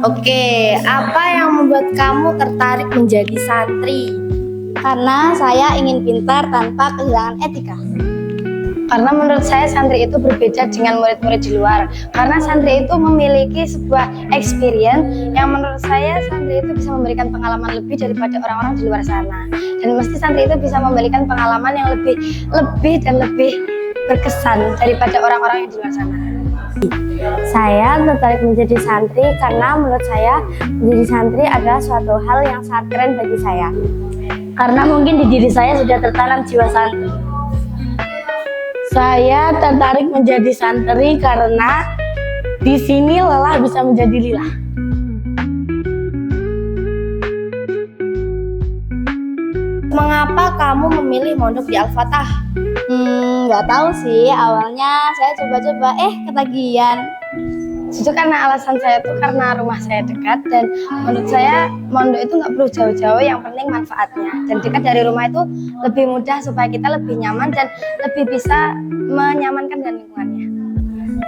Oke, apa yang membuat kamu tertarik menjadi santri? Karena saya ingin pintar tanpa kehilangan etika. Karena menurut saya santri itu berbeda dengan murid-murid di luar. Karena santri itu memiliki sebuah experience yang menurut saya santri itu bisa memberikan pengalaman lebih daripada orang-orang di luar sana. Dan mesti santri itu bisa memberikan pengalaman yang lebih dan lebih berkesan daripada orang-orang yang di luar sana. Saya tertarik menjadi santri karena menurut saya menjadi santri adalah suatu hal yang sangat keren bagi saya. Karena mungkin di diri saya sudah tertanam jiwa santri. Saya tertarik menjadi santri karena di sini lelah bisa menjadi lilah. Mengapa kamu memilih mondok di Al-Fatah? Nggak tahu sih, awalnya saya coba-coba ketagihan. Justru karena alasan saya itu karena rumah saya dekat dan menurut saya mondok itu nggak perlu jauh-jauh, yang penting manfaatnya. Dan dekat dari rumah itu lebih mudah supaya kita lebih nyaman dan lebih bisa menyamankan dengan lingkungannya.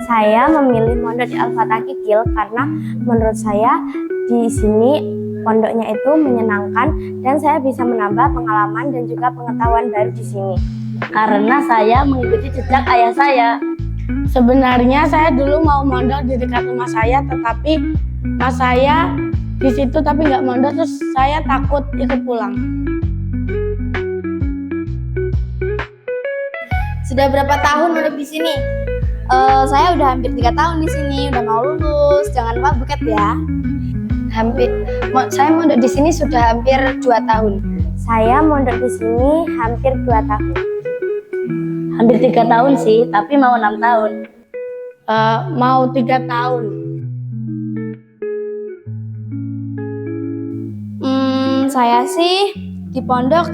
Saya memilih mondok di Al-Fatah Kikil karena menurut saya di sini pondoknya itu menyenangkan dan saya bisa menambah pengalaman dan juga pengetahuan baru di sini. Karena saya mengikuti jejak ayah saya. Sebenarnya saya dulu mau mondok di dekat rumah saya, tetapi mas saya di situ tapi nggak mondok, terus saya takut ikut pulang. Sudah berapa tahun mondok di sini? Saya udah hampir 3 tahun di sini, udah mau lulus. Jangan lupa buket ya. Saya mondok di sini sudah hampir 2 tahun. Saya mondok di sini hampir 2 tahun. Hampir 3 tahun sih, tapi mau 6 tahun. Mau 3 tahun. Saya sih di pondok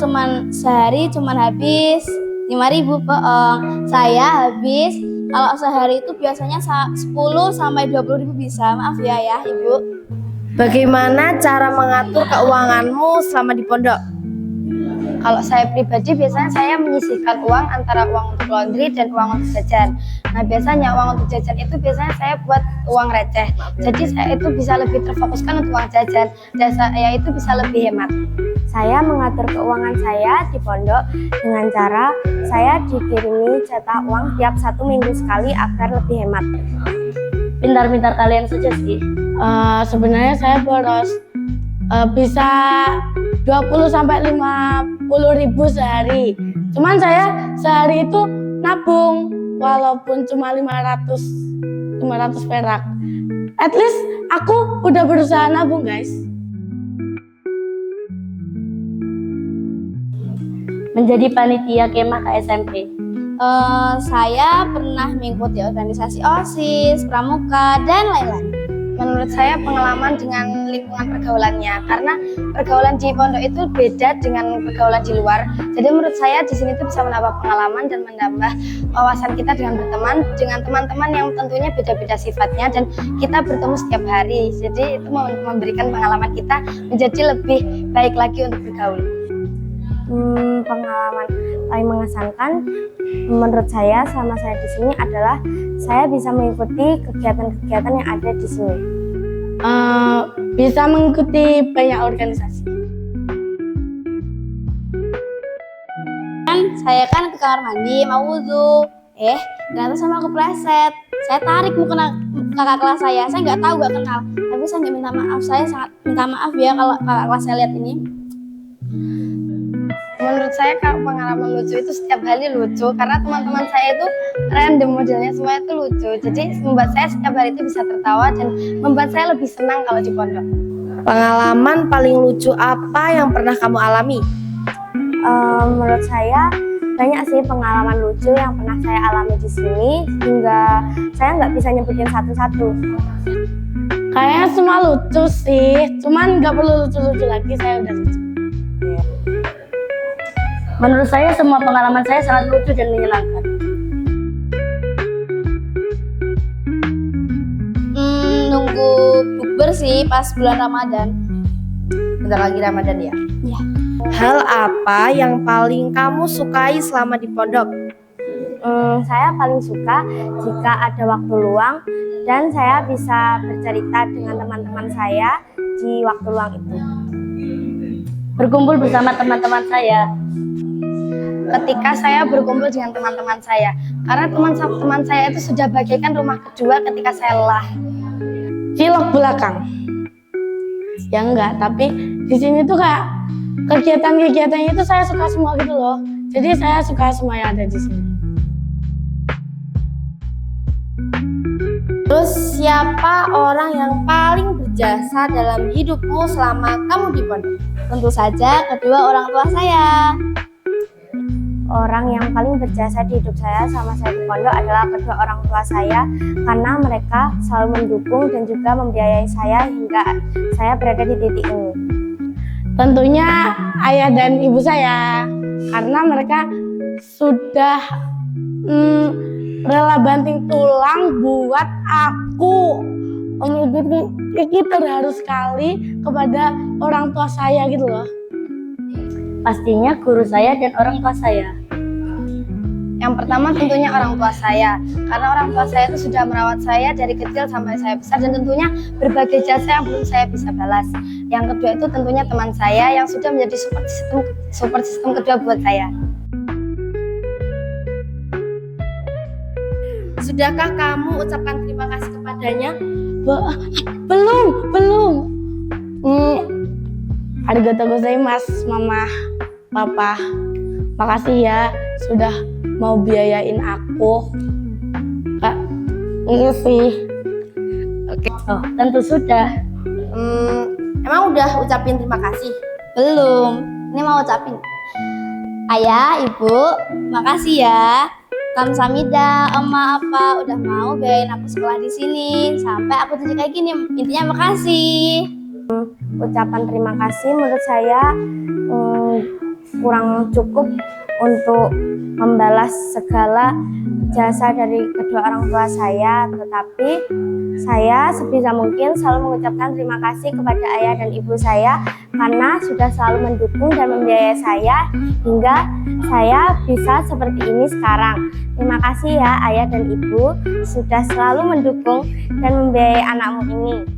sehari habis 5.000 bohong. Saya habis kalau sehari itu biasanya 10 sampai 20.000 bisa. Maaf ya Ibu. Bagaimana cara mengatur keuanganmu selama di pondok? Kalau saya pribadi biasanya saya menyisihkan uang antara uang untuk laundry dan uang untuk jajan. Nah biasanya uang untuk jajan itu biasanya saya buat uang receh. Jadi saya itu bisa lebih terfokuskan untuk uang jajan dan saya itu bisa lebih hemat. Saya mengatur keuangan saya di pondok dengan cara saya dikirimi jatah uang tiap 1 minggu sekali agar lebih hemat. Pintar-pintar kalian saja sih. Sebenarnya saya boros, bisa 20 sampai 50.000 sehari. Cuman saya sehari itu nabung walaupun cuma 500 perak. At least aku udah berusaha nabung, guys. Menjadi panitia kemah ke SMP. Saya pernah mengikuti organisasi OSIS, Pramuka, dan lain-lain. Menurut saya pengalaman dengan lingkungan pergaulannya, karena pergaulan di pondok itu beda dengan pergaulan di luar. Jadi menurut saya di sini tuh bisa menambah pengalaman dan menambah wawasan kita dengan berteman dengan teman-teman yang tentunya beda-beda sifatnya dan kita bertemu setiap hari. Jadi itu memberikan pengalaman kita menjadi lebih baik lagi untuk bergaul. Pengalaman paling mengesankan menurut saya selama saya di sini adalah saya bisa mengikuti kegiatan-kegiatan yang ada di sini. Bisa mengikuti banyak organisasi. Saya kan ke kamar mandi mau wudhu, ternyata sama aku pleset. Saya tarik mukena kakak kelas saya nggak tahu, nggak kenal. Tapi saya nggak minta maaf, saya sangat minta maaf ya kalau kakak kelas saya lihat ini. Menurut saya kalau pengalaman lucu itu setiap hari lucu karena teman-teman saya itu random modelnya, semua itu lucu. Jadi membuat saya setiap hari itu bisa tertawa dan membuat saya lebih senang kalau di pondok. Pengalaman paling lucu apa yang pernah kamu alami? Menurut saya banyak sih pengalaman lucu yang pernah saya alami di sini hingga saya nggak bisa nyebutin satu-satu. Kayaknya semua lucu sih, cuman nggak perlu lucu-lucu lagi, saya udah lucu. Menurut saya semua pengalaman saya sangat lucu dan menyenangkan. Nunggu bukber sih pas bulan Ramadan. Bentar lagi Ramadan ya? Iya. Hal apa yang paling kamu sukai selama di pondok? Saya paling suka jika ada waktu luang dan saya bisa bercerita dengan teman-teman saya di waktu luang itu. Berkumpul bersama teman-teman saya. Ketika saya berkumpul dengan teman-teman saya, karena teman-teman saya itu sudah bagaikan rumah kedua ketika saya lelah. Cilok belakang. Ya enggak, tapi di sini tuh kayak kegiatan-kegiatannya itu saya suka semua gitu loh. Jadi saya suka semua yang ada di sini. Terus siapa orang yang paling berjasa dalam hidupmu selama kamu di pondok? Tentu saja kedua orang tua saya. Orang yang paling berjasa di hidup saya selama saya di pondok adalah kedua orang tua saya, karena mereka selalu mendukung dan juga membiayai saya hingga saya berada di titik ini. Tentunya ayah dan ibu saya, karena mereka sudah rela banting tulang buat aku. Ini terharu sekali kepada orang tua saya gitu loh. Pastinya guru saya dan orang tua saya. Yang pertama tentunya orang tua saya, karena orang tua saya itu sudah merawat saya dari kecil sampai saya besar dan tentunya berbagai jasa yang belum saya bisa balas. Yang kedua itu tentunya teman saya yang sudah menjadi support system kedua buat saya. Sudahkah kamu ucapkan terima kasih kepadanya? Belum. Arigatou gozaimasu, Mama, Papa. Makasih ya sudah mau biayain aku. Kak, ini sih. Oke. Oh, tentu sudah. Emang udah ucapin terima kasih? Belum. Ini mau ucapin. Ayah, Ibu, makasih ya. Kamsahamnida, Oma, Apa udah mau biayain aku sekolah di sini sampai aku jadi kayak gini. Intinya makasih. Ucapan terima kasih menurut saya kurang cukup untuk membalas segala jasa dari kedua orang tua saya, tetapi saya sebisa mungkin selalu mengucapkan terima kasih kepada ayah dan ibu saya karena sudah selalu mendukung dan membiayai saya hingga saya bisa seperti ini sekarang. Terima kasih ya ayah dan ibu sudah selalu mendukung dan membiayai anakmu ini.